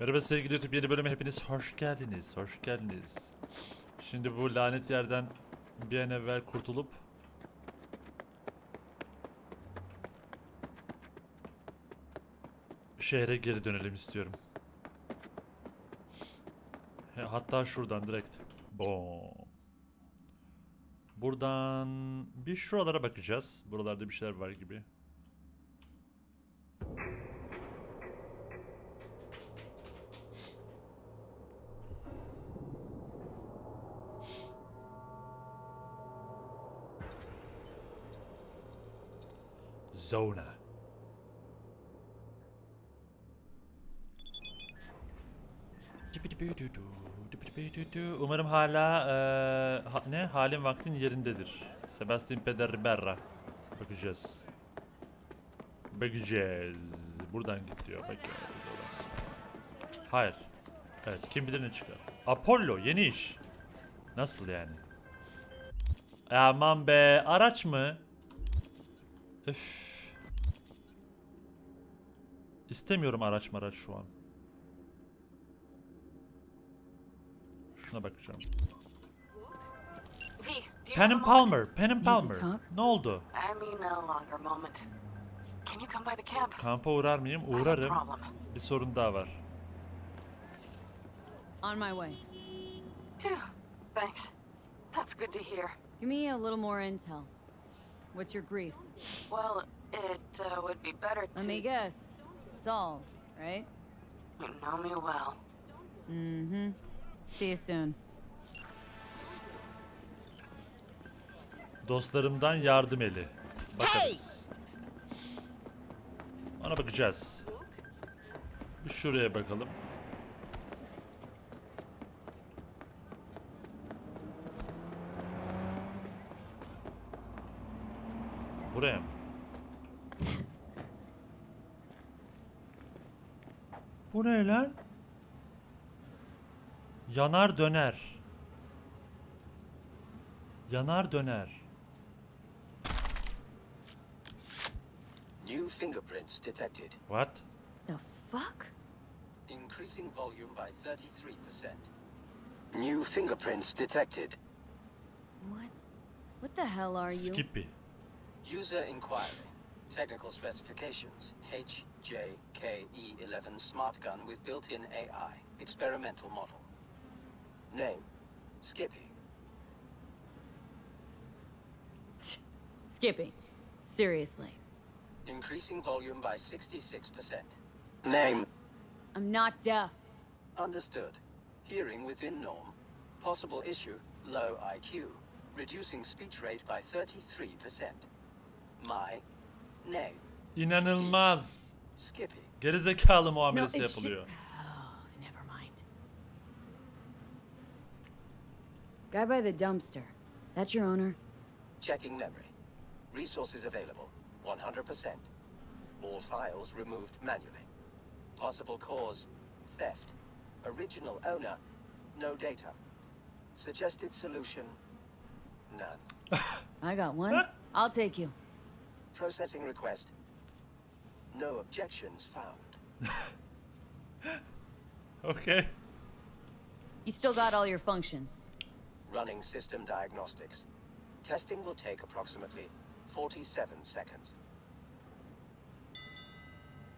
Merhaba sevgili YouTube, yeni bölüme hepiniz hoş geldiniz. Hoş geldiniz. Şimdi bu lanet yerden bir an evvel kurtulup şehre geri dönelim istiyorum. Hatta şuradan direkt. Boom. Buradan bir şuralara bakacağız. Buralarda bir şeyler var gibi. Zona. Umarım hala halin vaktin yerindedir. Sebastian Pederberra. Bakacağız. Bakacağız. Buradan git diyor. Bakacağız. Hayır. Evet, kim bilir ne çıkar. Apollo yeni iş. Nasıl yani? Aman be, araç mı? Öf. İstemiyorum araç şu an. Şuna bakacağım. Penn Palmer. Ne oldu? Kampa uğrar mıyım? Uğrarım. Bir sorun daha var. On my way. Thanks. That's good to hear. Give me a little more intel. What's your grief? Well, it would be better to... Let me guess. Saul, right? You know me well. Mm-hmm. See you soon. Dostlarımdan yardım eli. Bakarız. Ona bakacağız. Bir şuraya bakalım. Buraya mı? Bu ne lan? Yanar döner. Yanar döner. New fingerprints detected. What? The fuck? Increasing volume by 33%. New fingerprints detected. What the hell are you? Skippy. User inquiry. Technical specifications. HJKE11 smart gun with built-in AI. Experimental model. Name. Skippy. Skippy. Seriously. Increasing volume by 66%. Name. I'm not deaf. Understood. Hearing within norm. Possible issue. Low IQ. Reducing speech rate by 33%. My name. İnanılmaz. Skippy. Gerizekalı muamelesi No, it's yapılıyor. Oh, never mind. Guy by the dumpster. That's your owner? Checking memory. Resources available. 100%. All files removed manually. Possible cause. Theft. Original owner. No data. Suggested solution. None. I got one. I'll take you. Processing request. No objections found. Okay. You still got all your functions. Running system diagnostics. Testing will take approximately 47 seconds.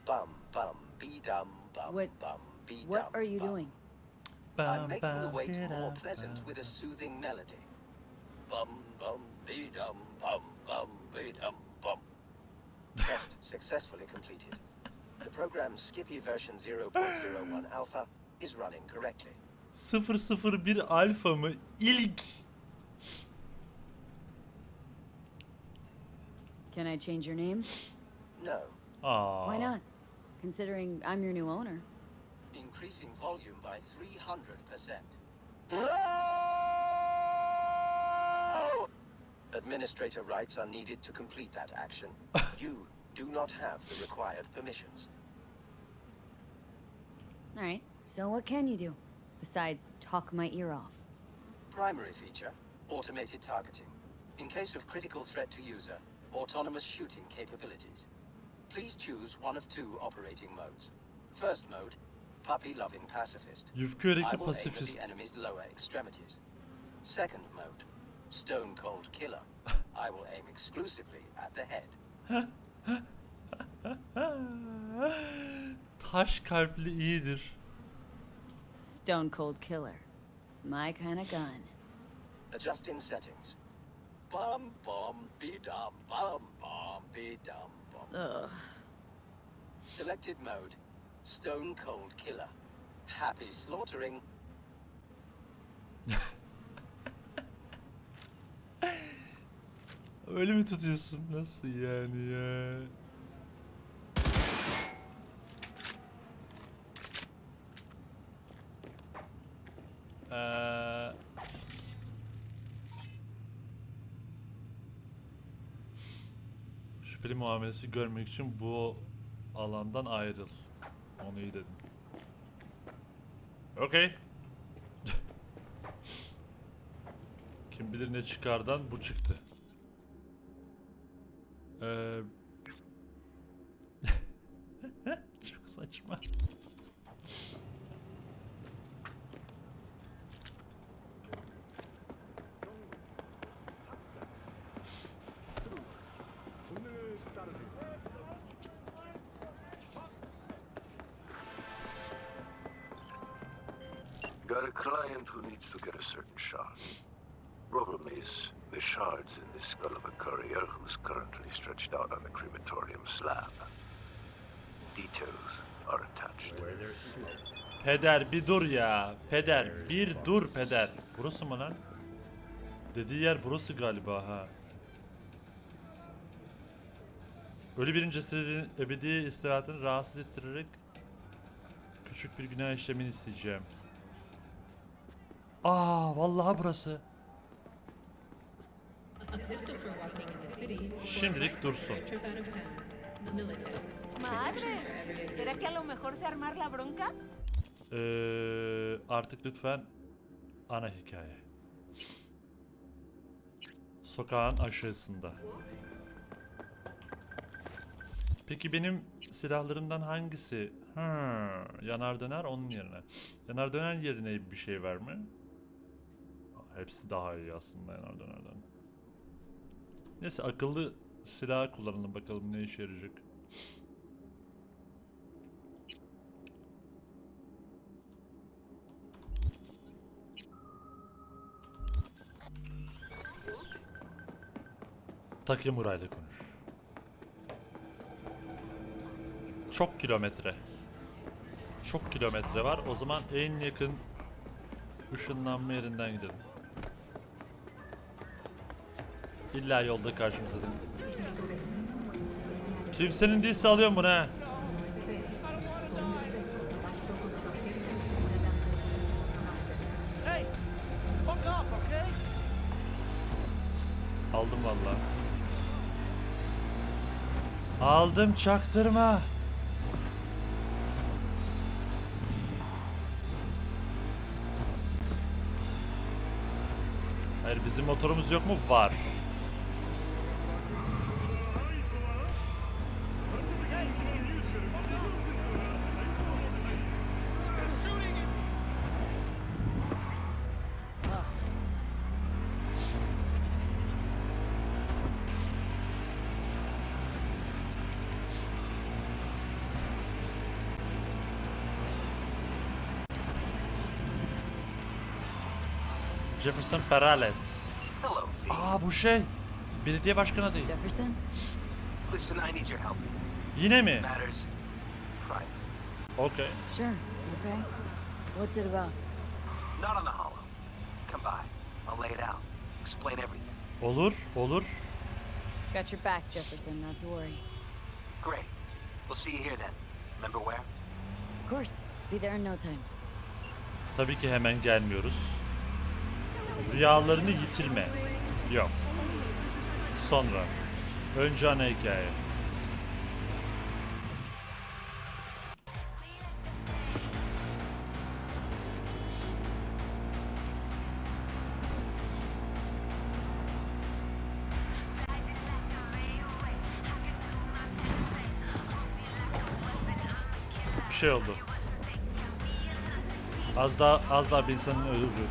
Bum bum be dum bum bum be dum. What are you doing? I'm making the wait more pleasant with a soothing melody. Bum bum be dum bum bum be dum bum. Test successfully completed. The program's Skippy version 0.01 alpha is running correctly. 001 alfa mı? İlk. Can I change your name? No. Aa. Why not? Considering I'm your new owner. Increasing volume by 300%. Administrator rights are needed to complete that action. You do not have the required permissions. All right. So what can you do besides talk my ear off? Primary feature, automated targeting. In case of critical threat to user, autonomous shooting capabilities. Please choose one of two operating modes. First mode, puppy-loving pacifist. Yufka I yürekli will aim at pasifist. the enemy's lower extremities. Second mode, stone cold killer. I will aim exclusively at the head. Taş kalpli iyidir. Stone cold killer. My kind of gun. Adjusting settings. Bum bum be dum bum bum be dum bum. Ugh. Selected mode, stone cold killer. Happy slaughtering. Öyle mi tutuyorsun? Nasıl yani ya? Şüpheli muamelesi görmek için bu alandan ayrıl. Onu iyi dedim. Okey. Kim bilir ne çıkardan bu çıktı. Çok saçma. Got a client who needs to get a certain shard. Problem is, the shard's in the skull of a courier who's currently stretched out on a crematorium slab. Details are attached. Peder bir dur ya. Peder bir dur peder. Burası mı lan? Dediği yer burası galiba ha. Ölü birinin cesedini ebedi istirahatini rahatsız ettirerek küçük bir günah işlemini isteyeceğim. Aa vallahi burası. Şimdilik dursun. Madre, ¿era que a lo mejor se armar la bronca? Artık lütfen ana hikaye. Sokağın aşağısında. Peki benim silahlarımdan hangisi? Yanar döner onun yerine. Yanar döner yerine bir şey var mı? Hepsi daha iyi aslında yanar dönerden. Neyse akıllı silah kullanalım bakalım ne işe yarayacak. Takemura ile konuş. Çok kilometre. Çok kilometre var. O zaman en yakın ışınlanma yerinden gidelim. İlla yolda karşımıza değil. Kimsenin değilse alıyorum bunu ha. Aldım vallahi. Aldım çaktırma. Hayır bizim motorumuz yok mu? Var. Jefferson Perales. Hello, V. Aa bu şey. Belediye başkanı değil. Jefferson? Listen, I need your help. Yine mi? Matters private. Okay. Sure. Okay. What's it about? Not on the hollow. Come by. I'll lay it out. Explain everything. Olur, olur. Got your back, Jefferson. Not to worry. Great. We'll see you here then. Remember where? Of course. Be there in no time. Tabii ki hemen gelmiyoruz. Rüyalarını yitirme. Yok. Sonra. Önce ana hikaye. Bir şey oldu. Az daha bir insanın öldürdüm.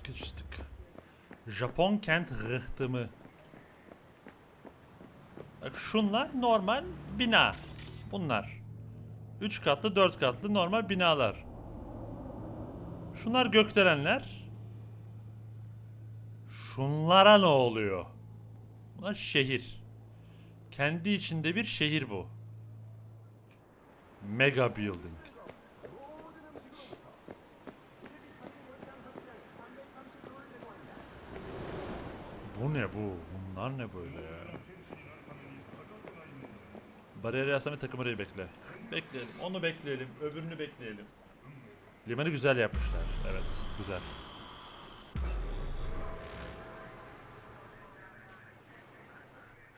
Cıstık. Japon kent rıhtımı. Bak şunlar normal bina. Bunlar 3 katlı 4 katlı normal binalar. Şunlar gökdelenler. Şunlara ne oluyor? Bunlar şehir. Kendi içinde bir şehir bu. Mega building. Bu ne bu? Bunlar ne böyle ya? Bariyer yazsam ve takım arayı bekle. Bekleyelim. Onu bekleyelim. Öbürünü bekleyelim. Limanı güzel yapmışlar. Evet. Güzel.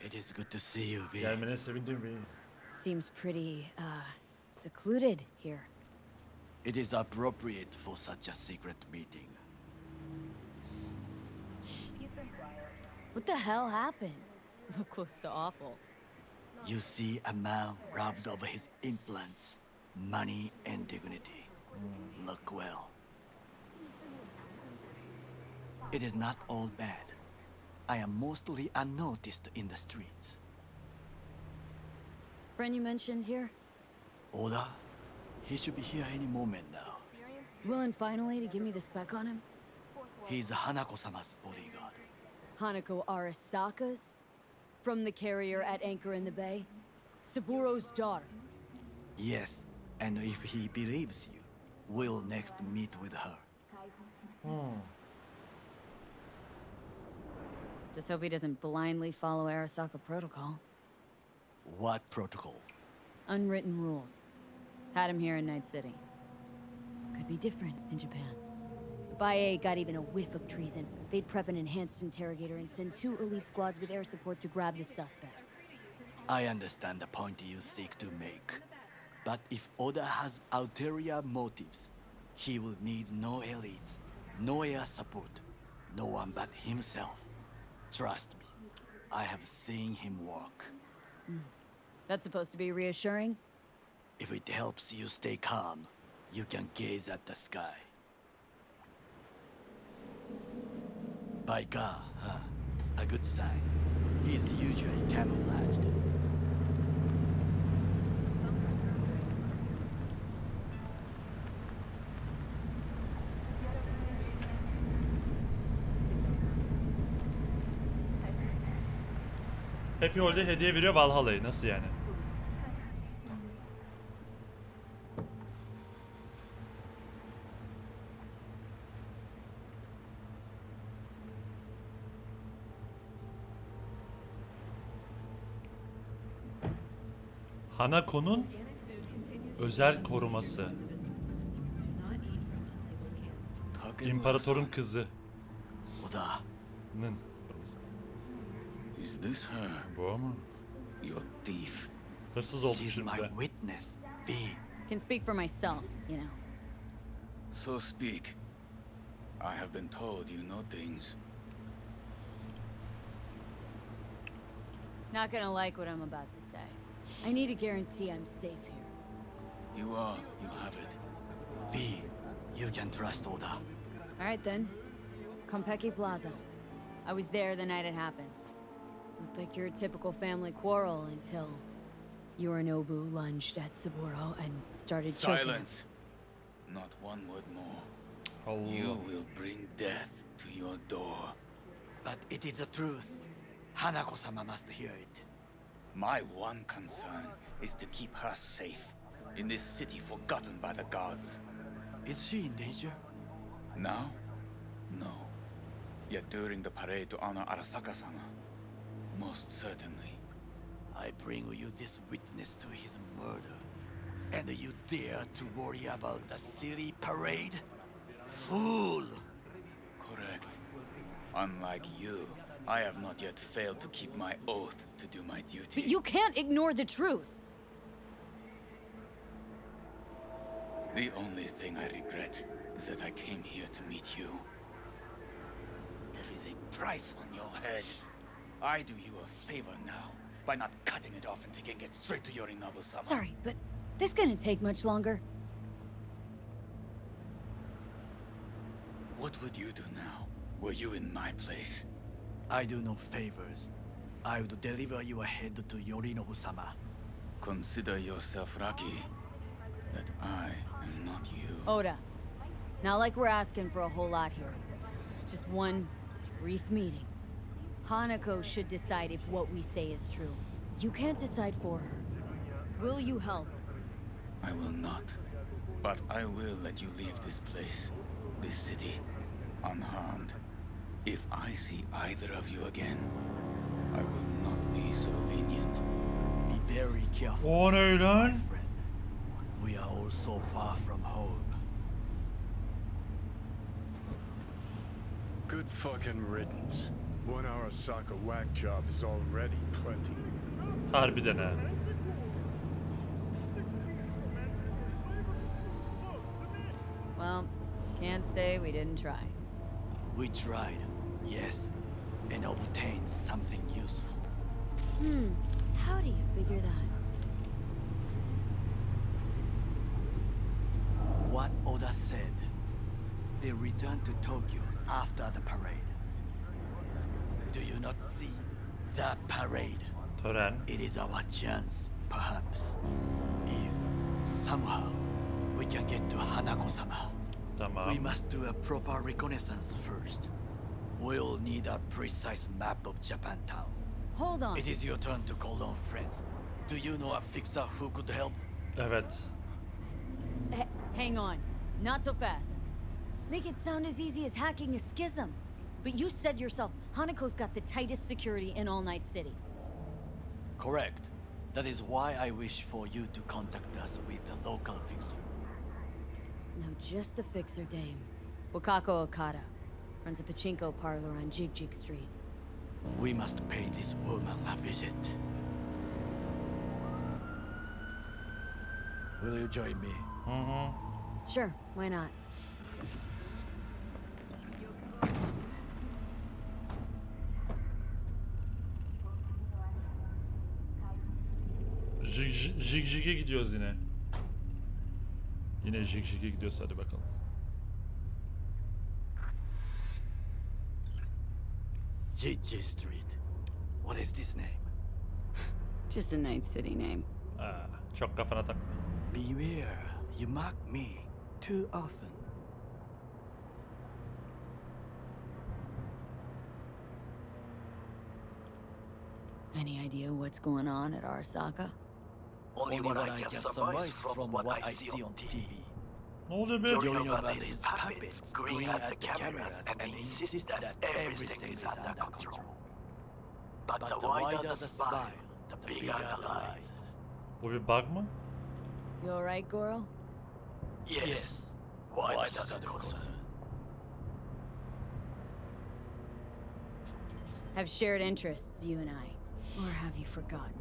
It is good to see you, V. Gelmene sevindim beni. Seems pretty, secluded here. It is appropriate for such a secret meeting. What the hell happened? Look close to awful. You see a man robbed of his implants, money and dignity. Look well. It is not all bad. I am mostly unnoticed in the streets. Friend you mentioned here? Oda, he should be here any moment now. Willing finally to give me the spec on him? He's Hanako-sama's bodyguard. Hanako Arasaka's? From the carrier at anchor in the bay? Saburo's daughter. Yes, and if he believes you, we'll next meet with her. Just hope he doesn't blindly follow Arasaka protocol. What protocol? Unwritten rules. Had him here in Night City. Could be different in Japan. If IA got even a whiff of treason, they'd prep an enhanced interrogator and send 2 elite squads with air support to grab the suspect. I understand the point you seek to make. But if Oda has ulterior motives, he will need no elites, no air support, no one but himself. Trust me, I have seen him work. That's supposed to be reassuring? If it helps you stay calm, you can gaze at the sky. By God, huh? A good sign. He is usually camouflaged. Happy Holiday hediye veriyor Valhalla'yı. Nasıl yani? Hanako'nun özel koruması. İmparatorun kızı. Oda. Is this her? Bu ama. Your thief. Hırsız olmuş She's şimdi. my witness, V. Can speak for myself, you know. So speak. I have been told you know things. Not gonna like what I'm about to say. I need a guarantee I'm safe here. You are. You have it. V, you can trust Oda. All right then. Konpeki Plaza. I was there the night it happened. Looked like your typical family quarrel until Yorinobu lunged at Saburo and started choking him. Silence! Not one word more. You Allah. will bring death to your door. But it is the truth. Hanako-sama must hear it. My one concern is to keep her safe in this city forgotten by the gods. Is she in danger? Now? No. Yet during the parade to honor Arasaka-sama, most certainly. I bring you this witness to his murder. And you dare to worry about the silly parade? Fool! Correct. Unlike you, I have not yet failed to keep my oath to do my duty. But you can't ignore the truth. The only thing I regret is that I came here to meet you. There is a price on your head. I do you a favor now by not cutting it off and taking it straight to Yorinobu-sama. Sorry, but this gonna take much longer. What would you do now, were you in my place? I do no favors. I would deliver your head to Yorinobu-sama. Consider yourself lucky that I am not you. Oda, not like we're asking for a whole lot here. Just one brief meeting. Hanako should decide if what we say is true. You can't decide for her. Will you help? I will not. But I will let you leave this place, this city, unharmed. If I see either of you again, I will not be so lenient. Be very careful, O ne my lan? friend. We are all so far from home. Good fucking riddance. 1 hour Saka whack job is already plenty. Harbiden ha. Well, can't say we didn't try. We tried, yes, and obtained something useful. How do you figure that? What Oda said. They returned to Tokyo after the parade. Do you not see the parade? Tören. It is our chance, perhaps. If somehow we can get to Hanako-sama. Tamam. We must do a proper reconnaissance first. We'll need a precise map of Japantown. Hold on. It is your turn to call on friends. Do you know a fixer who could help? Evet. Hang on. Not so fast. Make it sound as easy as hacking a schism. But you said yourself, Hanako's got the tightest security in All Night City. Correct. That is why I wish for you to contact us with a local fixer. No, just the fixer dame. Wakako Okada. Runs a pachinko parlor on Jig Jig Street. We must pay this woman a visit. Will you join me? Sure, why not? Jig'e gidiyoruz yine. Yine Jig'e gidiyoruz, hadi bakalım. Jig Jig Street. What is this name? Just a Night City name. Çok kafana takma. Beware, you mock me too often. Any idea what's going on at Arasaka? Only what I can surmise from what I see on TV. Ne oluyor be? Yorinobu and his puppets grin at the cameras and insist that everything is under control. But the wider the smile, the bigger the lies. Bu bir bug mı? You alright, Goro? Yes. Why the sudden concern? Have shared interests, you and I. Or have you forgotten?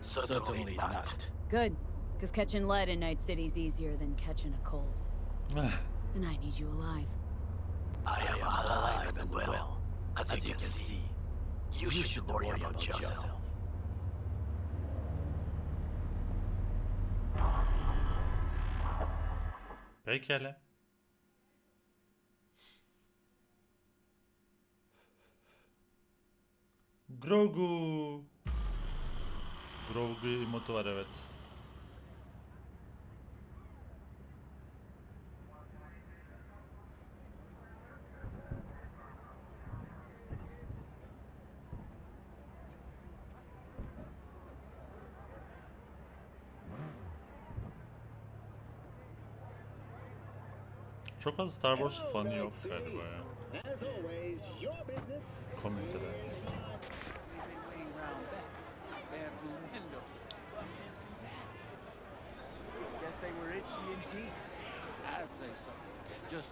Certainly not. Good, because catching lead in Night City's easier than catching a cold. And I need you alive. I am alive and well. As you can see, you should worry about yourself. Pekala. Grogu. Grogu emotu var, evet. Çok az Star Wars fanı yok galiba ya. Komünitede. Guess they were itchy and heat. I'd say so. Just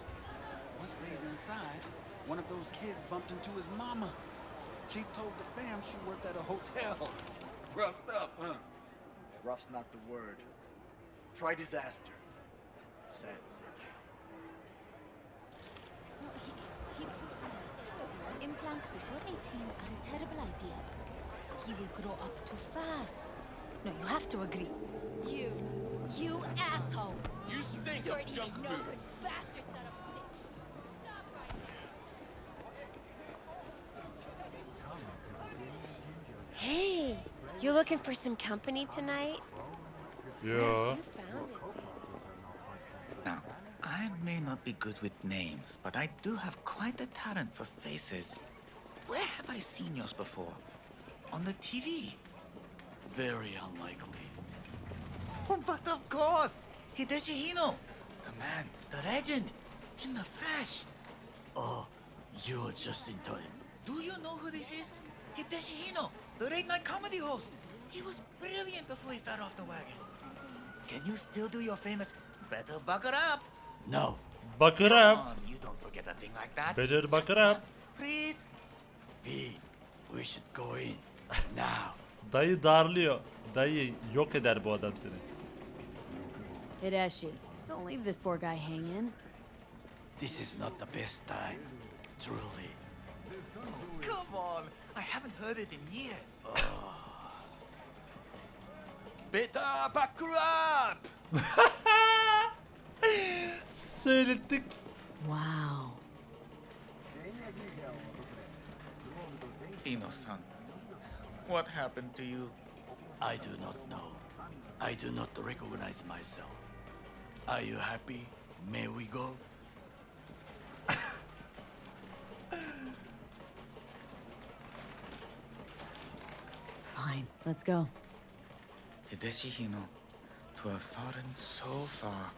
once they's inside, one of those kids bumped into his mama. She told the fam she worked at a hotel. Rough stuff, huh? Rough's not the word. Try disaster. Sad sitch. No, he's too small. Implants before 18 are a terrible idea. He will grow up too fast. No, you have to agree. You asshole! You stink Dirty, of junk no food. good bastard son of a bitch! Stop right now! Hey, you looking for some company tonight? Yeah. You found it. Now, I may not be good with names, but I do have quite a talent for faces. Where have I seen yours before? On the TV? Very unlikely. Oh, but of course! Hideshi Hino! The man, the legend, in the flesh! Oh, you're just in time. Do you know who this is? Hideshi Hino, the late-night comedy host! He was brilliant before he fell off the wagon. Can you still do your famous "better buck it up"? No. Buck it Come up. on, you don't forget a thing like that. Better buck Just it up. once, please. V, we should go in. Now. Dayı darlıyor. Dayı yok eder bu adam seni. Hideshi, don't leave this poor guy hanging. This is not the best time. Truly. Come on, I haven't heard it in years. Better back her up! Söylettik. Wow. Hino-san, what happened to you? I do not know. I do not recognize myself. Are you happy? May we go? Fine, let's go. Hideshi Hino, to have fallen so far.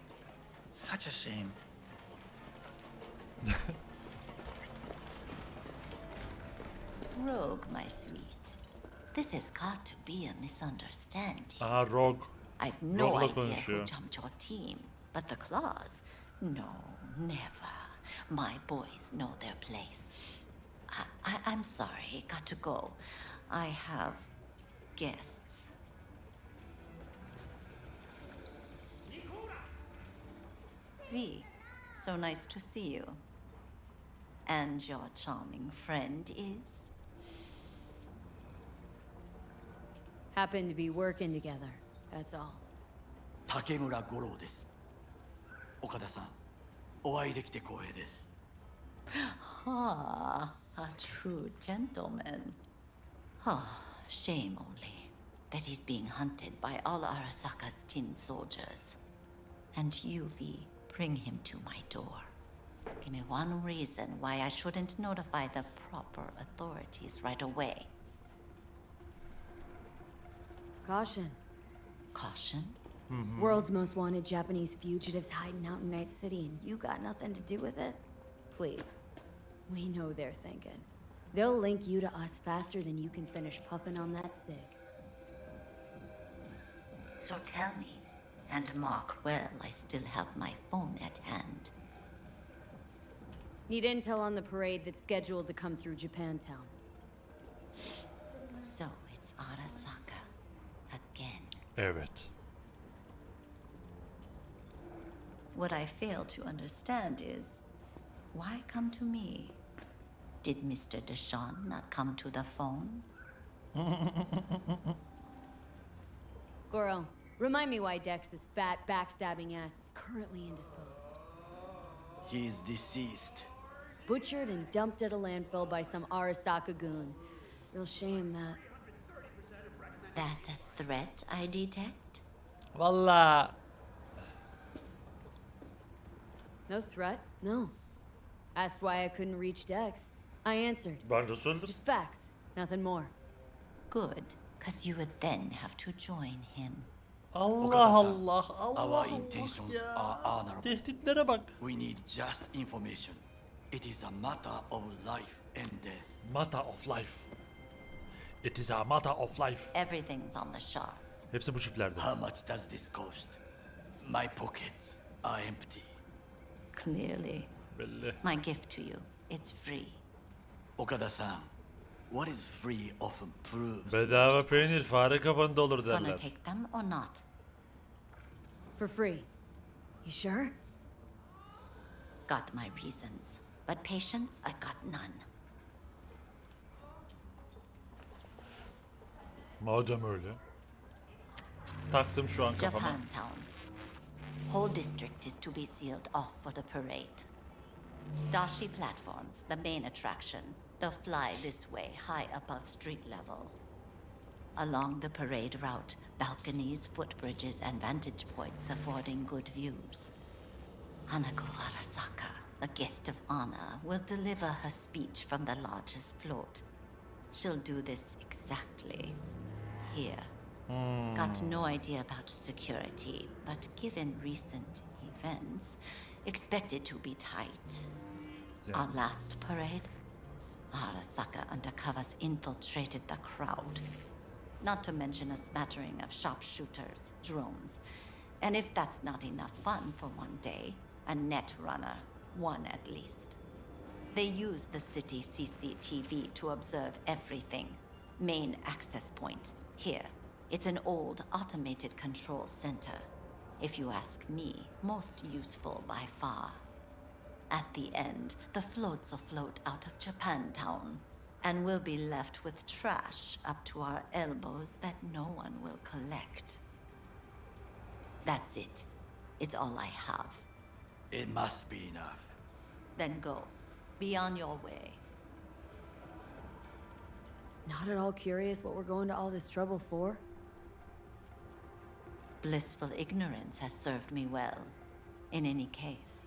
Such a shame. Rogue, my sweet. This has got to be a misunderstanding. Aha, Rogue. I've no Rogue'la idea who konuşuyor. jumped your team, but the claws? No, never. My boys know their place. I'm sorry, got to go. I have guests. V, so nice to see you. And your charming friend is? Happen to be working together, that's all. Takemura Goro です。岡田さん、お会いできて光栄です。 Ah, a true gentleman. Ah, shame only that he's being hunted by all Arasaka's tin soldiers. And you, V, bring him to my door. Give me one reason why I shouldn't notify the proper authorities right away. Caution. Caution? World's most wanted Japanese fugitives hiding out in Night City, and you got nothing to do with it? Please. We know they're thinking. They'll link you to us faster than you can finish puffing on that cig. So tell me, and mark well I still have my phone at hand. Need intel on the parade that's scheduled to come through Japantown. So it's Arasaka. Again. Evet. What I fail to understand is, why come to me? Did Mr. Deshawn not come to the phone? Goro, remind me why Dex's fat, backstabbing ass is currently indisposed. He is deceased. Butchered and dumped at a landfill by some Arasaka goon. Real shame that. That a threat I detect? Valla. No threat, no. Asked why I couldn't reach Dex. I answered. Ben de söyledim. Just facts, nothing more. Good, because you would then have to join him. Allah Allah Allah Our Allah intentions ya. are honorable. Tehditlere bak. We need just information. It is a matter of life and death. Matter of life. It is a matter of life. Everything's on the shards. Hepsi bu çiplerde. How much does this cost? My pockets are empty. Clearly. Belli. My gift to you, it's free. Okada-san, what is free often proves. Bedava peynir fare kapanında olur Gonna derler. take them or not? For free. You sure? Got my reasons. But patience, I got none. Madem öyle. Taktım şu an kafama. Japantown. Whole district is to be sealed off for the parade. Dashi platforms, the main attraction. They'll fly this way, high above street level. Along the parade route, balconies, footbridges, and vantage points affording good views. Hanako Arasaka, a guest of honor, will deliver her speech from the largest float. She'll do this exactly here. Got no idea about security, but given recent events, expect it to be tight. Yeah. Our last parade, Arasaka undercovers infiltrated the crowd. Not to mention a smattering of sharpshooters, drones. And if that's not enough fun for one day, a net runner, one at least. They use the city CCTV to observe everything. Main access point, here. It's an old automated control center. If you ask me, most useful by far. At the end, the floats will float out of Japantown, and we'll be left with trash up to our elbows that no one will collect. That's it. It's all I have. It must be enough. Then go. Be on your way. Not at all curious what we're going to all this trouble for? Blissful ignorance has served me well. In any case,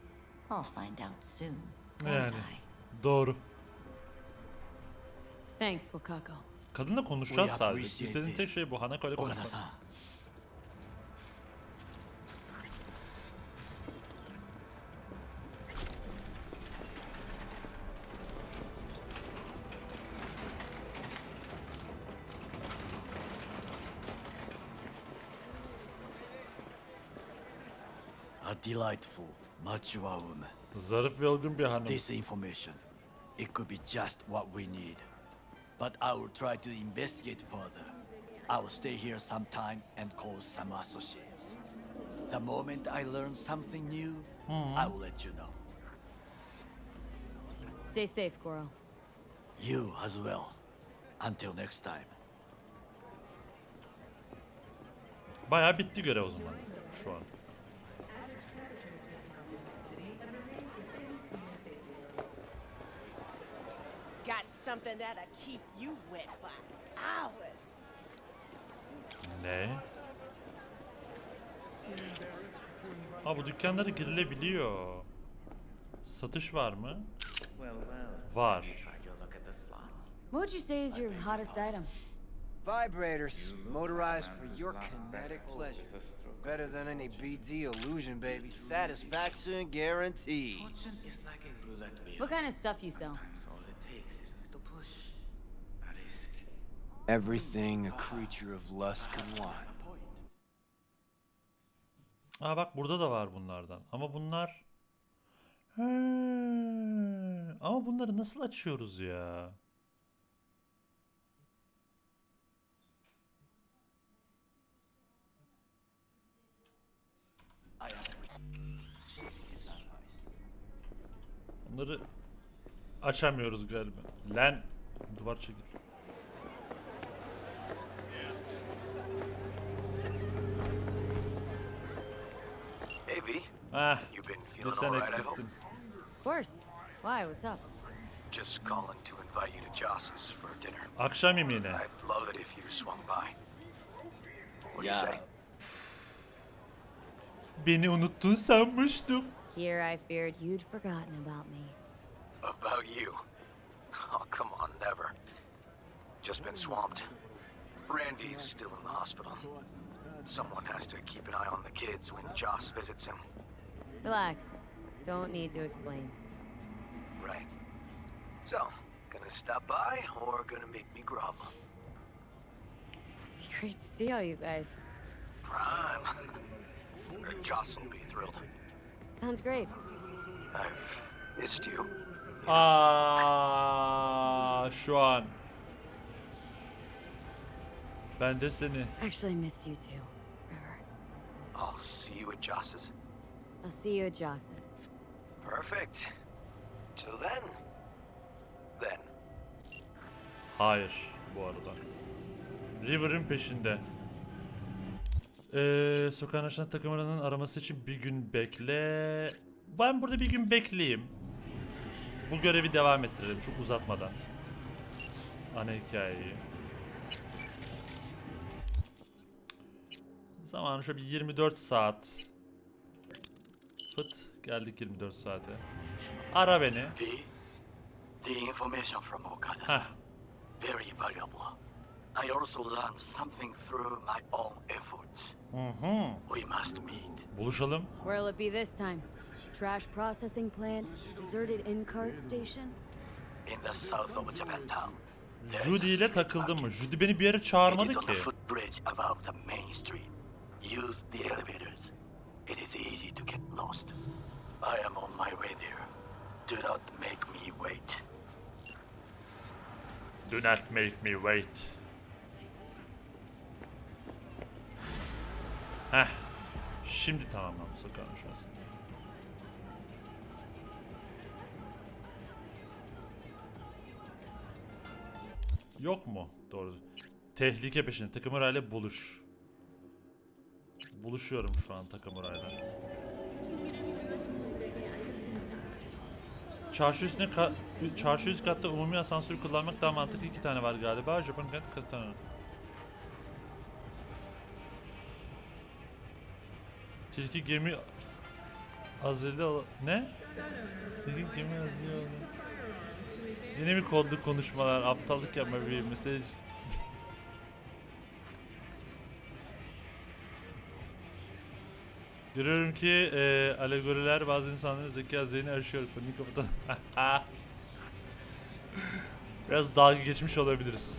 I'll find out soon, won't Yani I? doğru. Thanks, Wakako. Kadınla konuşacağız We sadece. appreciate İstediğin tek this. şey bu. Hanako ile konuşmak. Okada-san, a delightful, mature woman. Zarif ve olgun bir hanım. This information, it could be just what we need. But I will try to investigate further. I will stay here some time and call some associates. The moment I learn something new, I will let you know. Stay safe, Goro. You as well. Until next time. Bayağı bitti görev o zaman şu an. Got something that'll keep you wet for hours. Ne? Ha bu dükkanlara girilebiliyor. Satış var mı? Var. What would you say is your hottest item? Vibrators, motorized for your kinetic pleasure. Better than any BD illusion, baby. Satisfaction guaranteed. What kind of stuff you sell? Everything a creature of lust can want. Aa bak burada da var bunlardan. Ama bunlar... He. Ama bunları nasıl açıyoruz ya? Bunları açamıyoruz galiba. Lan duvar çekil. Hey, V. Ah, You been bir feeling sen all right, I hope? eksiktin. Of course. Why? What's up? Just calling to invite you to Joss's for dinner. Akşam yemeğine. I'd love it if you swung by. What do you Yeah. say? Beni unuttun sanmıştım. Here I feared you'd forgotten about me. About you? Oh, come on, never. Just been swamped. Randy's still in the hospital. Someone has to keep an eye on the kids when Joss visits him. Relax. Don't need to explain. Right. So, gonna stop by or gonna make me grovel? Great to see all you guys. Prime. Joss will be thrilled. Sounds great. I've missed you. Şu an. Ben de seni. Actually miss you too, River. I'll see you at Joss's. I'll see you at Joss's. Perfect. Till then. Then. Hayır bu arada. River'ın peşinde. Sokağın açılan takımlarının araması için bir gün bekle. Ben burada bir gün bekleyeyim. Bu görevi devam ettirelim çok uzatmadan. Ana hikayeyi. Zamanı şöyle bir 24 saat. Fıt geldik 24 saate. Ara beni. The information from Okada. Heh. Very valuable. I also learned something through my own efforts. We must meet. Buluşalım. Where'll it be this time? Trash processing plant? Deserted in-cart station? In the south of Japantown. Judy ile takıldım mı? Judy beni bir yere çağırmadı It is on the ki. footbridge above the main street. Use the elevators. It is easy to get lost. I am on my way there. Do not make me wait. Do not make me wait. Heh. Şimdi tamamlandı sokağın aşağısı. Yok mu? Doğru. Tehlike peşinde. Takımurayla buluş. Buluşuyorum şu an Takımurayla. Çarşı üst katta umumi asansörü kullanmak daha mantıklı. 2 tane var galiba. Japon katana. Tilki gemi azılı ne? Tilki gemi azılı. Yine mi kodlu konuşmalar, aptallık yapma bir mesaj. Görüyorum ki alegoriler bazı insanların zeka zihni aşıyor. Konuyu kapatalım. Biraz dalga geçmiş olabiliriz.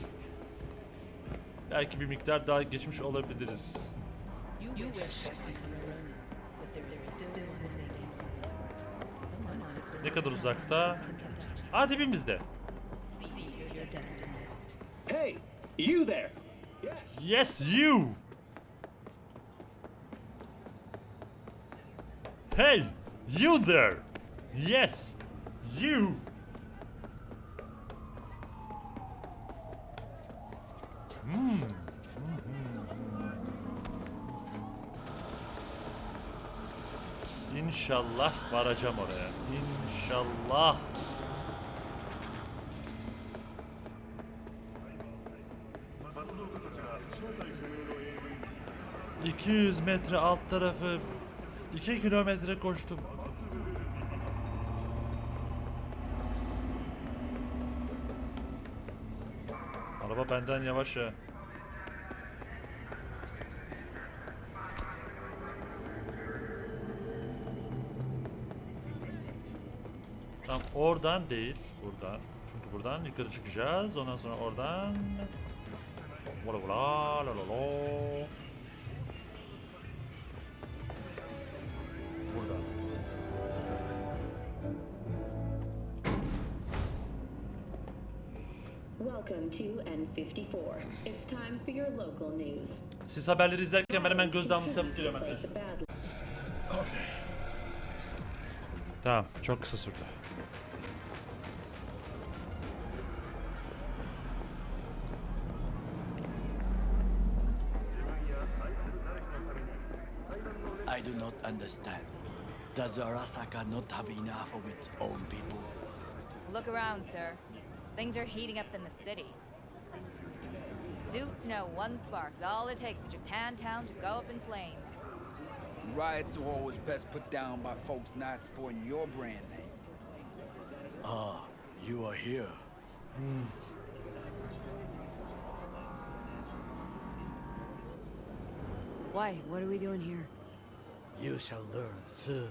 Belki bir miktar dalga geçmiş olabiliriz. Ne kadar uzakta? Aa dibimizde. Hey, you there? Yes, you. Hey, you there. Yes, you. İnşallah varacağım oraya. İnşallah. ...200 metre alt tarafı... ...2 kilometre koştum. Araba benden yavaş ya. Tam oradan değil, buradan. Çünkü buradan yukarı çıkacağız. Ondan sonra oradan... Vla vla la la la. Buradan. Welcome to N54. It's time for your local news. Siz haberleri izlerken ben hemen göz damlası yapıp geliyorum arkadaşlar. Tamam, çok kısa sürdü. I do not understand. Does Arasaka not have enough of its own people? Look around, sir. Things are heating up in the city. Suits know one spark's all it takes for Japantown to go up in flames. Riots are always best put down by folks not sporting your brand name. Ah, you are here. Why? What are we doing here? You shall learn soon.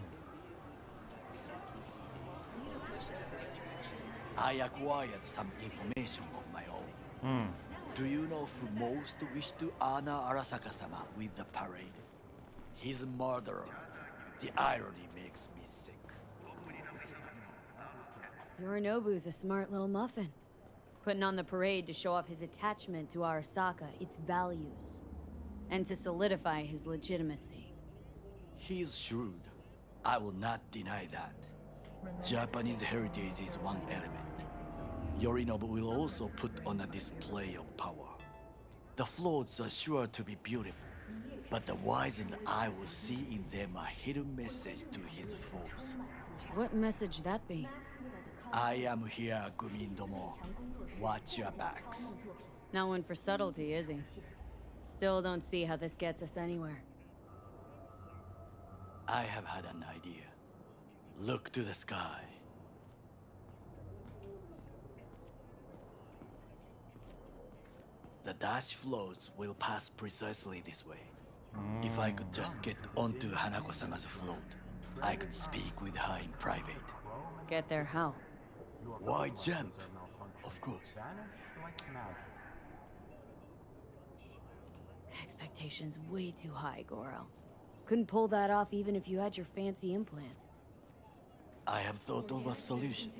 I acquired some information of my own. Do you know who most wished to honor Arasaka-sama with the parade? He's a murderer. The irony makes me sick. Yorinobu's a smart little muffin. Putting on the parade to show off his attachment to Arasaka, its values, and to solidify his legitimacy. He's shrewd. I will not deny that. Japanese heritage is one element. Yorinobu will also put on a display of power. The floats are sure to be beautiful, but the wizened eye will see in them a hidden message to his foes. What message that be? I am here, Gumindomo. Watch your backs. Not one for subtlety, is he? Still don't see how this gets us anywhere. I have had an idea. Look to the sky. The dash floats will pass precisely this way. If I could just get onto Hanako-sama's float, I could speak with her in private. Get there how? Why jump? Of course. Expectations way too high, Goro. Couldn't pull that off even if you had your fancy implants. I have thought of a solution.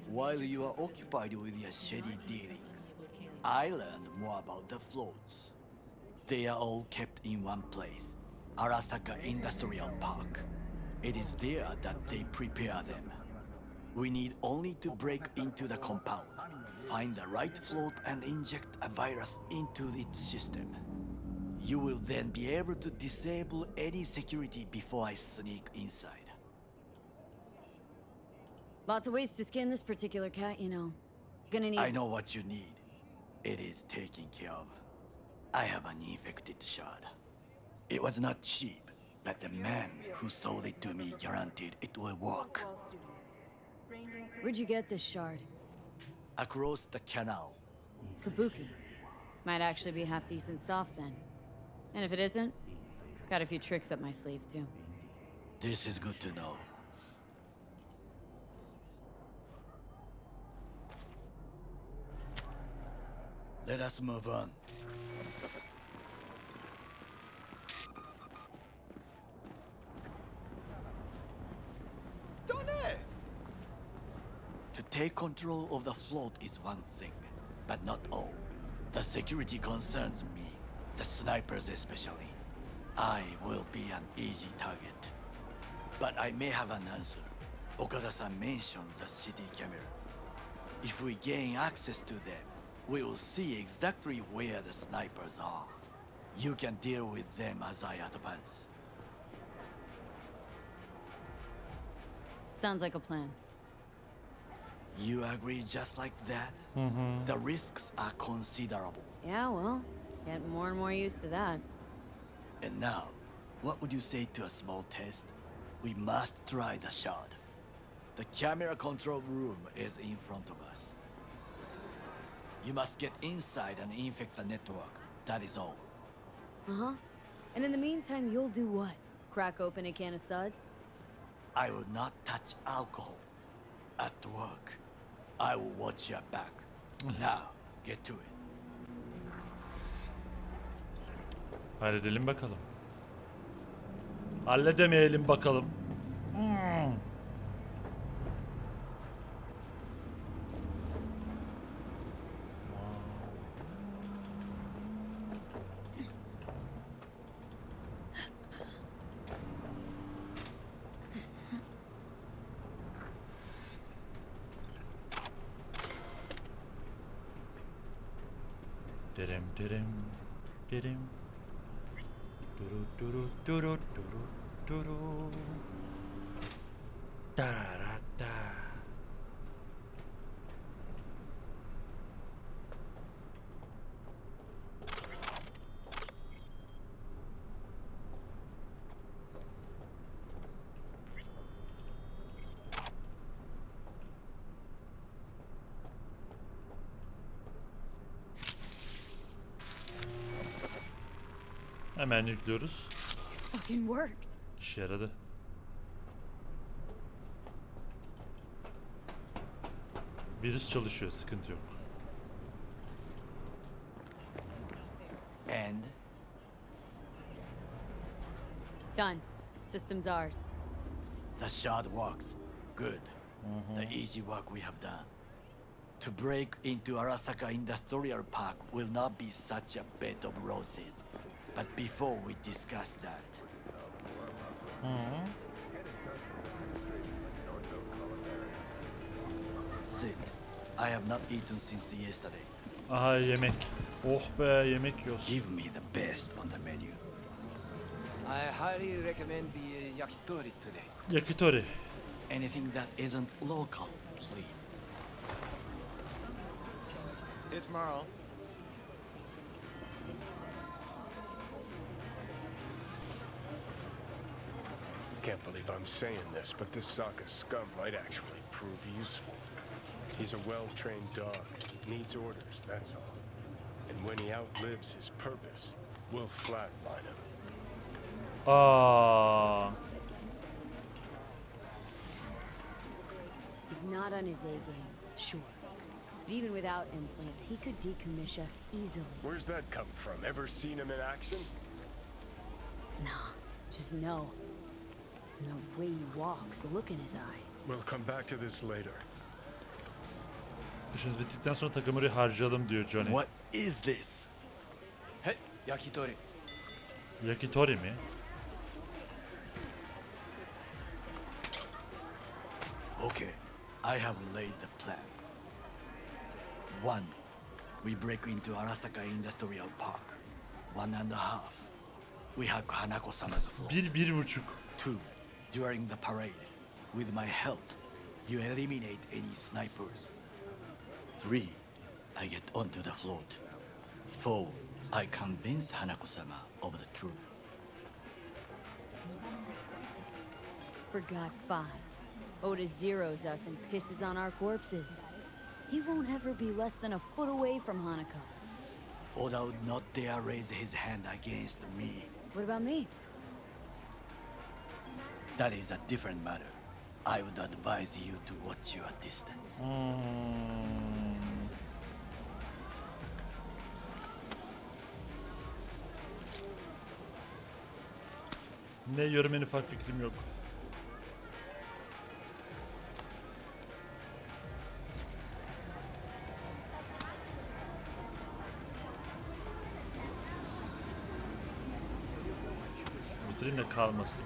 While you are occupied with your shady dealings, I learned more about the floats. They are all kept in one place, Arasaka Industrial Park. It is there that they prepare them. We need only to break into the compound, find the right float and inject a virus into its system. You will then be able to disable any security before I sneak inside. Lots of ways to skin this particular cat, you know. Gonna need... I know what you need. It is taken care of. I have an infected shard. It was not cheap, but the man who sold it to me guaranteed it will work. Where'd you get this shard? Across the canal. Kabuki. Might actually be half decent soft then. And if it isn't, got a few tricks up my sleeve too. This is good to know. Let us move on. To take control of the float is one thing, but not all. The security concerns me, the snipers especially. I will be an easy target. But I may have an answer. Okada-san mentioned the city cameras. If we gain access to them, we will see exactly where the snipers are. You can deal with them as I advance. Sounds like a plan. You agree just like that? The risks are considerable. Yeah, well, get more and more used to that. And now, what would you say to a small test? We must try the shard. The camera control room is in front of us. You must get inside and infect the network. That is all. Uh-huh. And in the meantime, you'll do what? Crack open a can of suds? I will not touch alcohol. At work, I will watch your back. Now, get to it. Halledelim bakalım. Halledemeyelim bakalım. Dirim dirim dirim. Duru duru duru duru duru. Da da da. Hemen yüklüyoruz. Fucking worked. İşe yaradı. Virüs çalışıyor, sıkıntı yok. And? Done. System's ours. The shard works. Good. The easy work we have done. To break into Arasaka Industrial Park will not be such a bed of roses. But before we discuss that... Sit. I have not eaten since yesterday. Aha yemek. Oh be, yemek yiyoruz. Give me the best on the menu. I highly recommend the yakitori today. Yakitori. Anything that isn't local, please. See you tomorrow. Can't believe I'm saying this, but this Sokka scum might actually prove useful. He's a well-trained dog. Needs orders, that's all. And when he outlives his purpose, we'll flatline him. He's not on his A game, sure. But even without implants, he could decommission us easily. Where's that come from? Ever seen him in action? Nah, just know. And the way he walks, the look in his eye. We'll come back to this later. İşimiz bittikten sonra takımı harcayalım diyor Johnny. What is this? Hey, yakitori. Yakitori mi? Okay, I have laid the plan. 1. We break into Arasaka Industrial Park. 1.5. We hack Hanako-sama's floor. 1.5. 2. During the parade, with my help, you eliminate any snipers. 3. I get onto the float. 4. I convince Hanako-sama of the truth. Forgot 5. Oda zeroes us and pisses on our corpses. He won't ever be less than a foot away from Hanako. Oda would not dare raise his hand against me. What about me? That is a different matter. I would advise you to watch your distance. Ne yorum, en ufak fikrim yok. Bitireyim de kalmasın.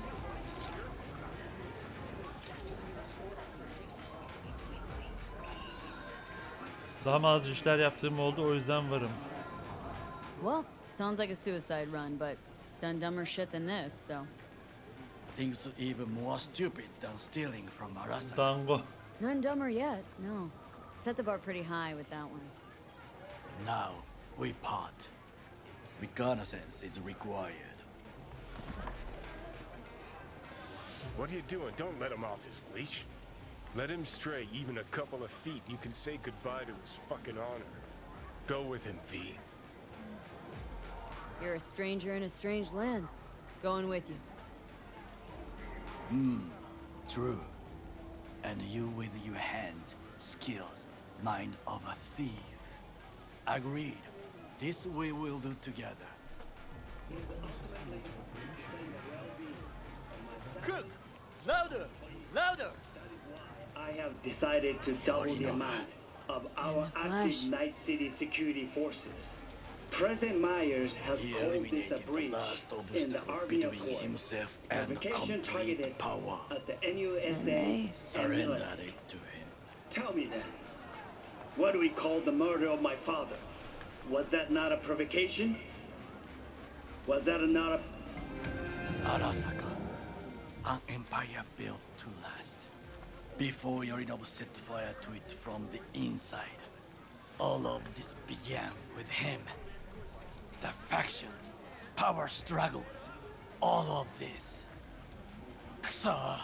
Daha az işler yaptığım oldu, o yüzden varım. Well, sounds like a suicide run, but done dumber shit than this, so. Things even more stupid than stealing from Arasaka. Tango. None dumber yet, no. Set the bar pretty high with that one. Now, we part. Reconnaissance is required. What are you doing? Don't let him off his leash. Let him stray even a couple of feet. You can say goodbye to his fucking honor. Go with him, V. You're a stranger in a strange land. Going with you. True. And you with your hands, skills, mind of a thief. Agreed. This we will do together. Cook! Louder! Louder! I have decided to double the amount of our active Night City security forces. President Myers has called this a breach in the Army of between Court. himself and Provocation complete targeted power. at the NUSA Surrender and it to him. Tell me then, what do we call the murder of my father? Was that not a provocation? Was that not a... Arasaka, an empire built to last. Before Yorinobu set fire to it from the inside. All of this began with him. The factions, power struggles, all of this. Ksa!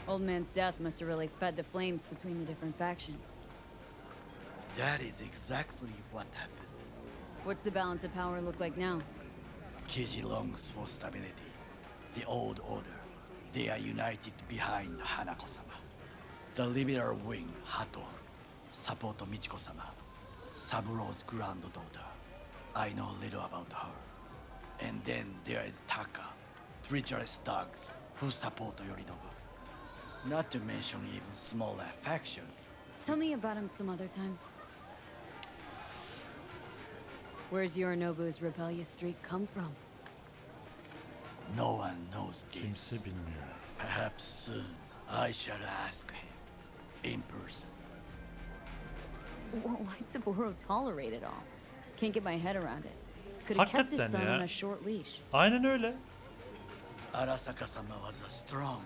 Old man's death must have really fed the flames between the different factions. That is exactly what happened. What's the balance of power look like now? Kiji longs for stability. The old order. They are united behind Hanako-sama. The liberal wing, Hato, support Michiko-sama, Saburo's granddaughter. I know little about her. And then there is Taka, treacherous thugs who support Yorinobu. Not to mention even smaller factions. Tell me about him some other time. Where's Yorinobu's rebellious streak come from? No one knows this. Kimse bilmiyor. Perhaps soon I shall ask him in person. Why'd Saburo tolerate it all? Can't get my head around it. Could have kept his Hakikaten son ya. on a short leash. Aynen öyle. Arasaka-sama was a strong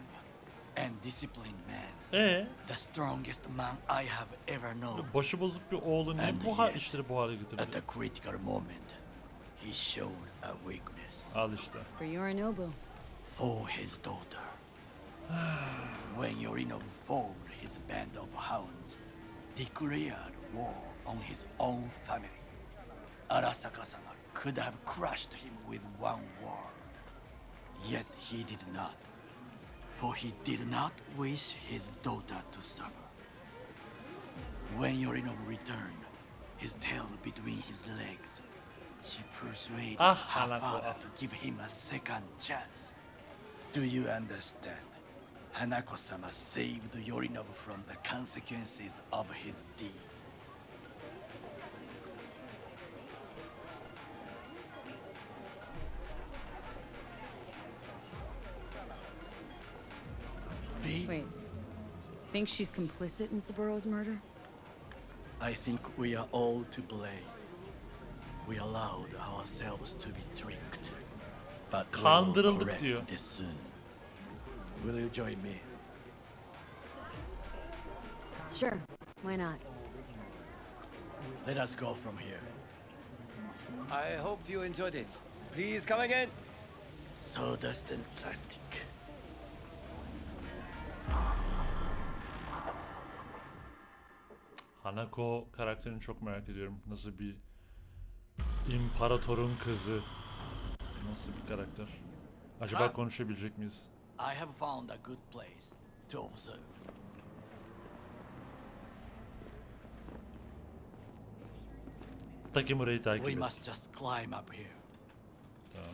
and disciplined man. The strongest man I have ever known. Başı bozuk bir oğlu niye And bu yet, işleri bu hale at getirdi? a critical moment, he showed a weakness. Al işte. For Yorinobu. For his daughter. When Yorinobu formed his band of hounds, declared war on his own family, Arasaka-sama could have crushed him with one word. Yet he did not. For he did not wish his daughter to suffer. When Yorinobu returned, his tail between his legs, she persuaded her Hanako. father to give him a second chance. Do you understand? Hanako-sama saved Yorinobu from the consequences of his deeds. Wait. Think she's complicit in Saburo's murder? I think we are all to blame. We allowed ourselves to be tricked. But we will Kandırıldık correct diyor. this soon. Will you join me? Sure. Why not? Let us go from here. I hope you enjoyed it. Please come again. Sawdust and plastic. Hanako karakterini çok merak ediyorum. Nasıl bir imparatorun kızı. Nasıl bir karakter? Acaba konuşabilecek miyiz? I have found a good place to observe. Takimura'yı takip We et. must just climb up here. Tamam.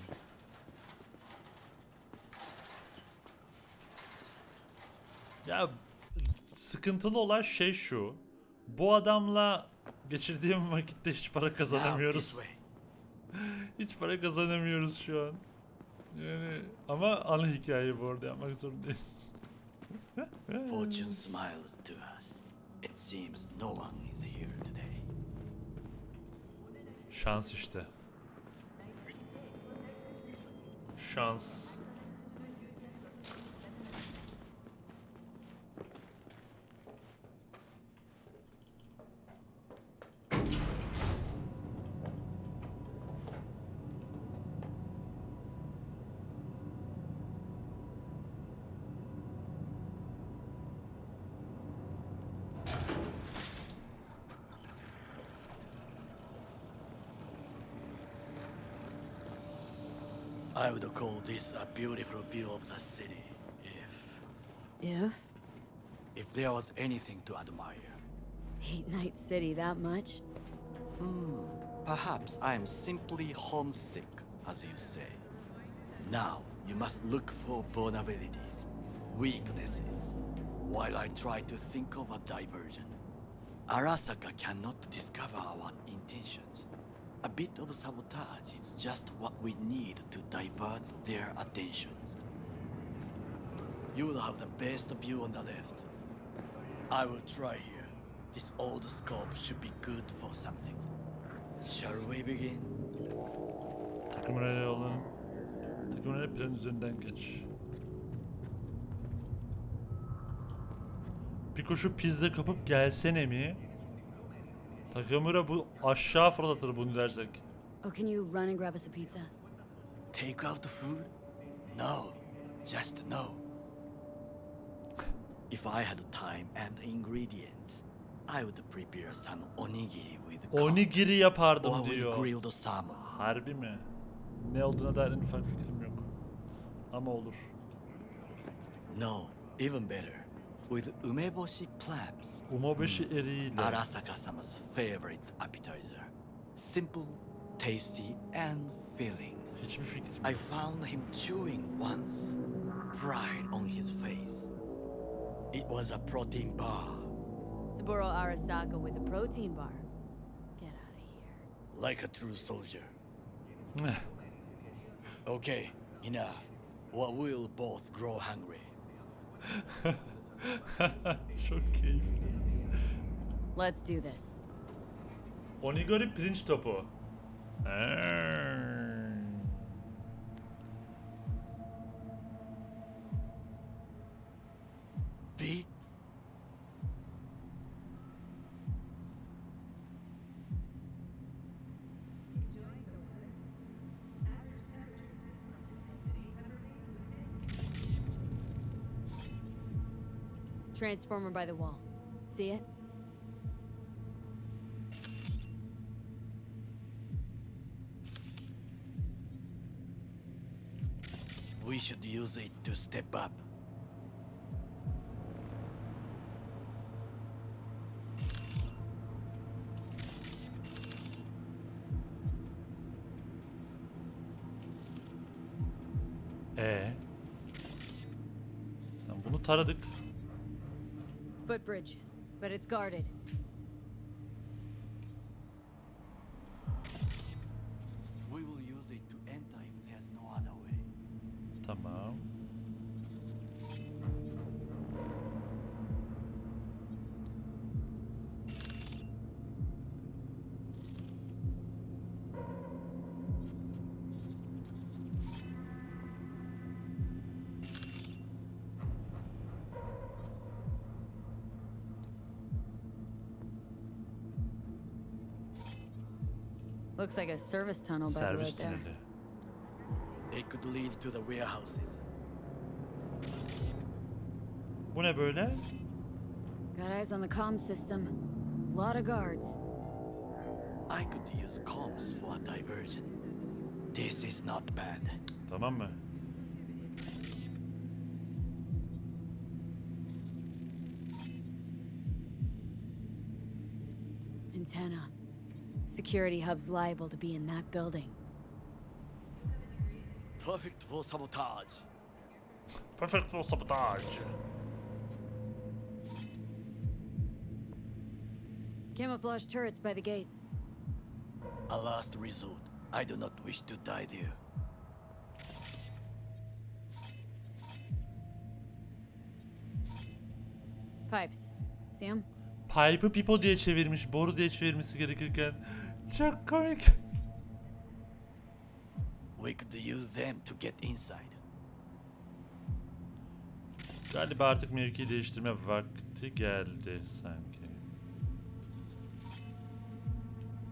Ya sıkıntılı olan şey şu. Bu adamla geçirdiğim vakitte hiç para Now this kazanamıyoruz. way. Hiç para kazanamıyoruz şu an. Yani ama ana hikayeyi bu arada yapmak zorundayız. Fortune smiles to us. It seems no one is here today. Şans işte. Şans. I would call this a beautiful view of the city, if there was anything to admire. Hate Night City that much? Perhaps I am simply homesick, as you say. Now, you must look for vulnerabilities, weaknesses, while I try to think of a diversion. Arasaka cannot discover our intentions. A bit of sabotage is just what we need to divert their attentions. You will have the best view on the left. I will try here. This old scope should be good for something. Shall we begin? Takımına yolun. Takımına plan üzerinden geç. Piko şu pizza kapıp gelsene mi? Takımura bu aşağı fırlatır bunu dersek. Oh, can you run and grab us a pizza? Take out the food? No, just no. If I had time and ingredients, I would prepare some onigiri with Onigiri yapardım or with diyor. grilled salmon. Harbi mi? Ne olduğuna dair en ufak fikrim yok. Ama olur. No, even better. With umeboshi clams. Umeboshi eriğiyle. Arasaka-sama's favorite appetizer. Simple, tasty, and filling. Hiçbir fikrim I yok. found him chewing once. Pride on his face. It was a protein bar. Saburo Arasaka with a protein bar. Get out of here. Like a true soldier. Okay, enough. Or we'll both grow hungry. Çok keyifli. Let's do this. Onigiri pirinç topu. V? Transformer by the wall. See it? We should use it to step up. Bunu taradık. Footbridge, but it's guarded. We will use it to enter if there's no other way. Tamam. Looks like a service tunnel by the Servis road there. tüneli. It could lead to the warehouses. Bu ne böyle? Got eyes on the comm system. Lot of guards. I could use comms for a diversion. This is not bad. Tamam mı? Antenna. Security hub's liable to be in that building. Perfect for sabotage. Perfect for sabotage. Camouflage turrets by the gate. A last resort. I do not wish to die there. Pipes. See 'em? Pipe'ı pipo diye çevirmiş, boru diye çevirmesi gerekirken. Çok komik. We could use them to get inside. Galiba artık mevki değiştirme vakti geldi sanki.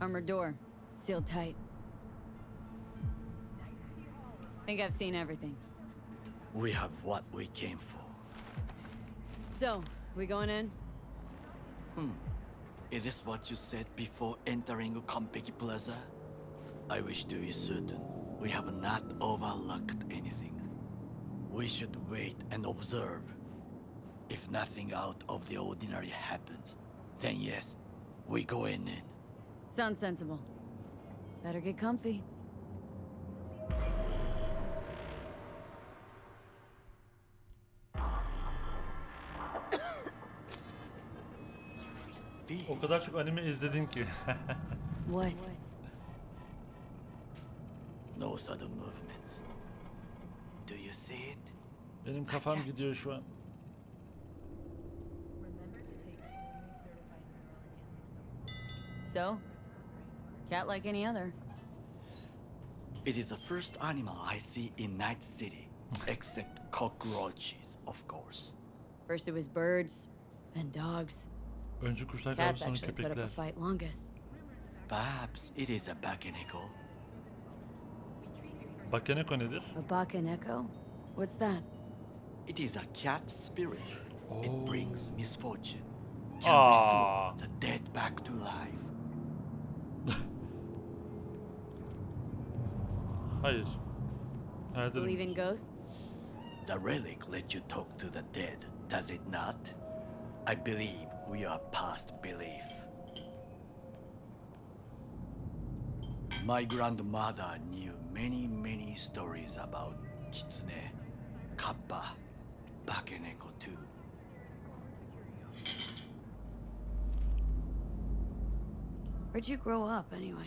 Armored door. Sealed tight. Think I've seen everything. We have what we came for. So, we going in? Is this what you said before entering Konpeki Plaza? I wish to be certain we have not overlooked anything. We should wait and observe. If nothing out of the ordinary happens, then yes, we go in. Sounds sensible. Better get comfy. O kadar çok anime izledin ki. What? No sudden movements. Do you see it? Benim kafam gidiyor şu an. So? Cat like any other. It is the first animal I see in Night City, except cockroaches, of course. First it was birds, then dogs. Önce kuşlar kaldı, Cats sonra actually put up a köpekler. fight longest. Perhaps it is a bakeneko. Bakeneko nedir? A bakaneko? What's that? It is a cat spirit. It brings misfortune. can Aa. restore the dead back to life. Hayır. Nerede? Believe in ghosts? The relic let you talk to the dead, does it not? I believe we are past belief. My grandmother knew many stories about Kitsune, Kappa, Bakeneko too. Where'd you grow up, anyway?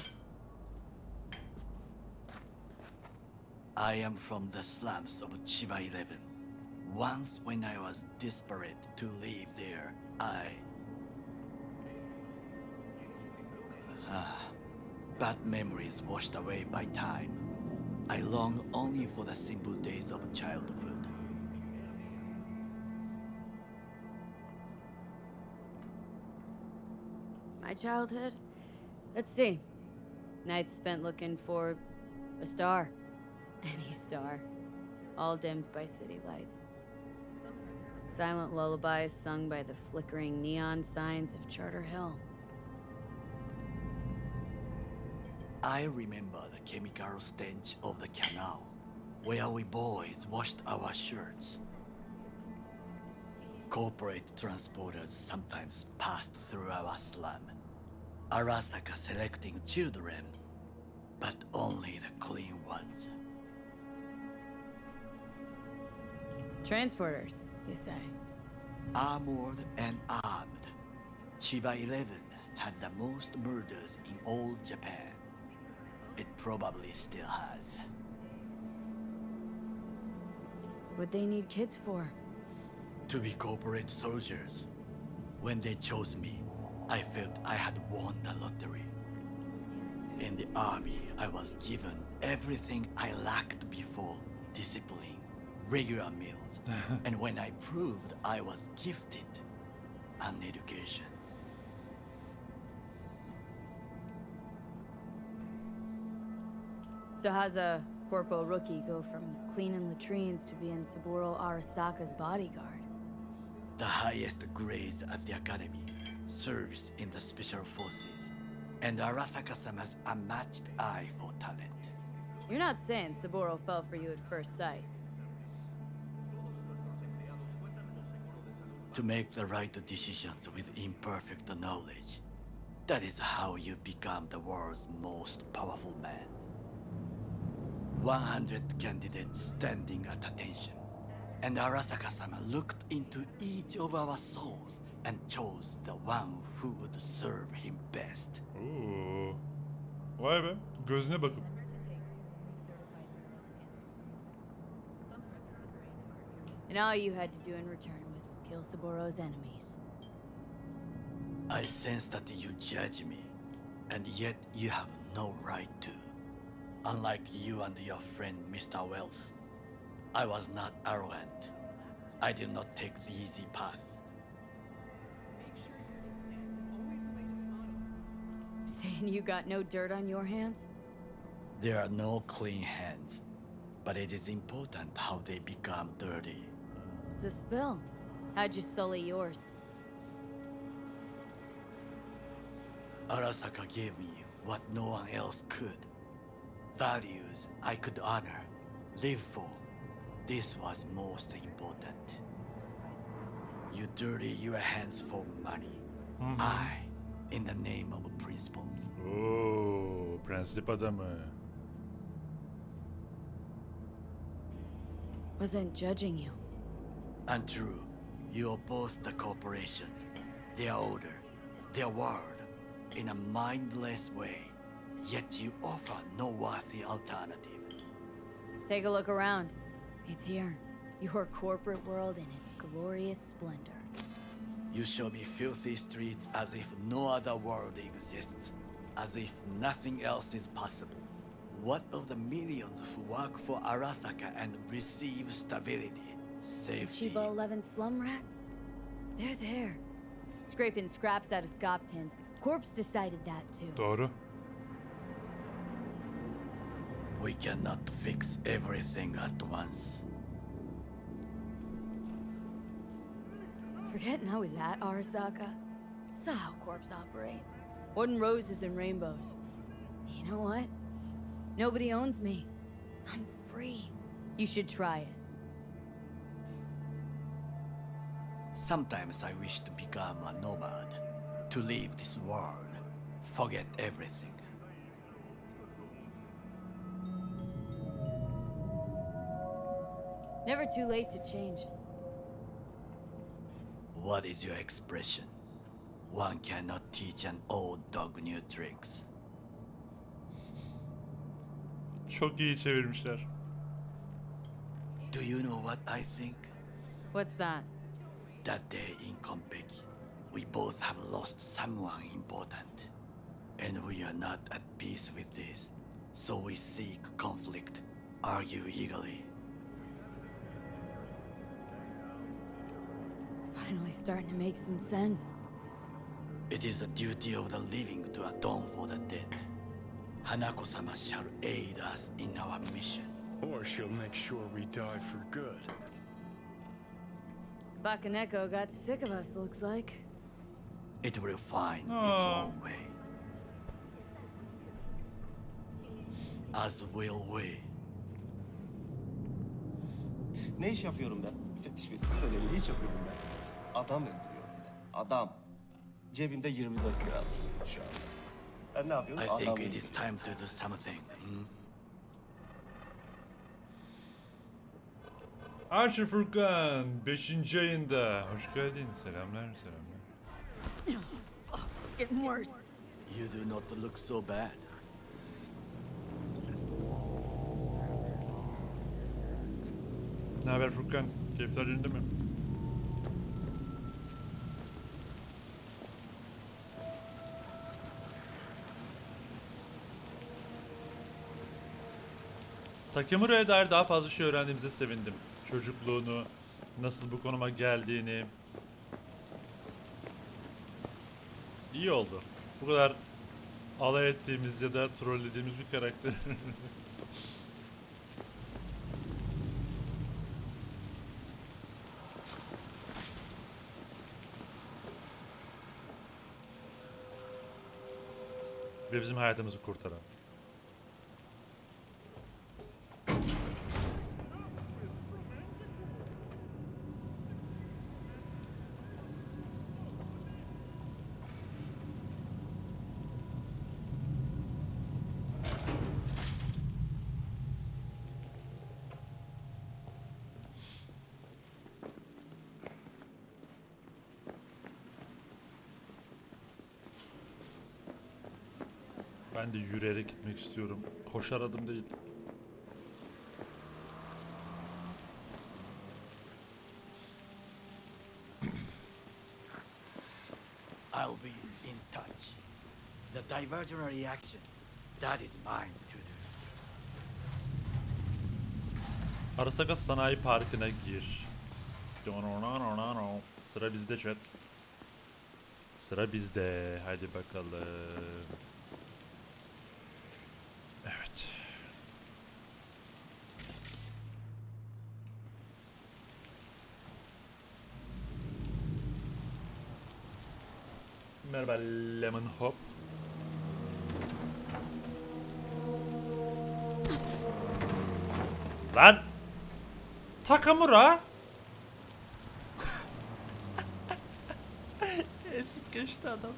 I am from the slums of Chiba 11. Once when I was desperate to live there, bad memories washed away by time. I long only for the simple days of childhood. My childhood? Let's see. Nights spent looking for a star. Any star. All dimmed by city lights. Silent lullabies sung by the flickering neon signs of Charter Hill. I remember the chemical stench of the canal, where we boys washed our shirts. Corporate transporters sometimes passed through our slum. Arasaka selecting children, but only the clean ones. Transporters, you say? Armored and armed, Chiba 11 had the most murders in all Japan. It probably still has. What'd they need kids for? To be corporate soldiers. When they chose me, I felt I had won the lottery. In the army, I was given everything I lacked before: discipline, regular meals, and when I proved I was gifted, an education. So how's a corpo rookie go from cleaning latrines to being Saburo Arasaka's bodyguard? The highest grades at the academy, serves in the special forces, and Arasaka-sama's unmatched eye for talent. You're not saying Saburo fell for you at first sight. To make the right decisions with imperfect knowledge, that is how you become the world's most powerful man. 100 candidates standing at attention, and Arasaka-sama looked into each of our souls and chose the one who would serve him best. Oo. Vay be. Gözüne bakın. And all you had to do in return was kill Saburo's enemies. I sense that you judge me, and yet you have no right to. Unlike you and your friend Mr. Wells, I was not arrogant. I did not take the easy path. Saying you got no dirt on your hands? There are no clean hands, but it is important how they become dirty. So spill. How'd you sully yours? Arasaka gave me what no one else could. Values I could honor, live for. This was most important. You dirty your hands for money. I, in the name of principles. Oo, prensip adamı. Wasn't judging you. Untrue. You oppose the corporations, their order, their word, in a mindless way. Yet you offer no worthy alternative. Take a look around. It's here. Your corporate world in its glorious splendor. You show me filthy streets as if no other world exists, as if nothing else is possible. What of the millions who work for Arasaka and receive stability, safety? The Chiba 11 slum rats? They're there. Scraping scraps out of scop tins. Corpse decided that too. Doğru. We cannot fix everything at once. Forgetting I was at Arasaka? So how corps operate. Ordin roses and rainbows. You know what? Nobody owns me. I'm free. You should try it. Sometimes I wish to become a nomad, to leave this world, forget everything. Never too late to change. What is your expression? One cannot teach an old dog new tricks. Çok iyi çevirmişler. Do you know what I think? What's that? That day in Compeki, we both have lost someone important. And we are not at peace with this. So we seek conflict, argue eagerly. Finally starting to make some sense. It is the duty of the living to atone for the dead. Hanako-sama shall aid us in our mission. Or she'll make sure we die for good. Bakaneko got sick of us, looks like. It will find its own way. As will we. Ne iş yapıyorum ben? Müfettiş Bey, siz söyleyin, ne iş yapıyorum ben? Adam öldürüyorum ben. Adam. Cebimde 24 lira şu anda. Ben ne yapıyorum? I Adam think it öldürüyorum. is time to do something. Archer Furkan 5. ayında. Hoş geldin. Selamlar, selamlar. Getting worse. You do not look so bad. Ne haber Furkan? Keyifler yerinde mi? Takemura'ya dair daha fazla şey öğrendiğimize sevindim. Çocukluğunu, nasıl bu konuma geldiğini. İyi oldu. Bu kadar alay ettiğimiz ya da trollediğimiz bir karakter. Ve bizim hayatımızı kurtaran. Ben de yürüyerek gitmek istiyorum. Koşar adım değil. I'll be in touch. The diversionary reaction, that is mine to do. Arasaka Sanayi Parkı'na gir. Sıra bizde chat. Sıra bizde. Hadi bakalım. Evet. Merhaba Lemon Hop. Lan! Takamura! Esip geçti adam.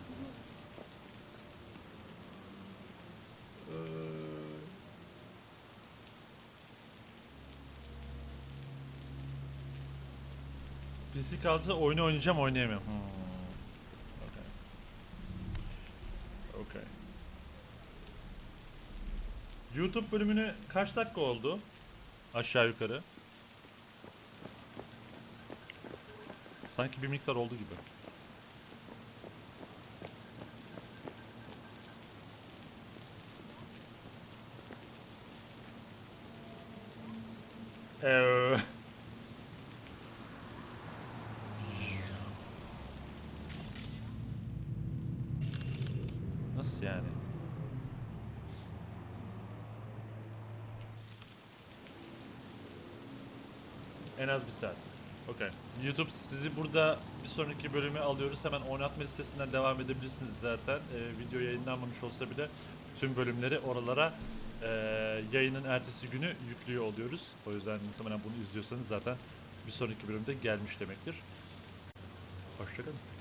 PC kalsa oyunu oynayacağım, oynayamıyorum. Okay. YouTube bölümünü kaç dakika oldu? Aşağı yukarı. Sanki bir miktar oldu gibi. Nasıl yani? En az bir saat. Okay. YouTube sizi burada bir sonraki bölüme alıyoruz. Hemen oynatma listesinden devam edebilirsiniz zaten. Video yayınlanmamış olsa bile tüm bölümleri oralara yayının ertesi günü yüklüyor oluyoruz. O yüzden muhtemelen bunu izliyorsanız zaten bir sonraki bölümde gelmiş demektir. Hoşçakalın.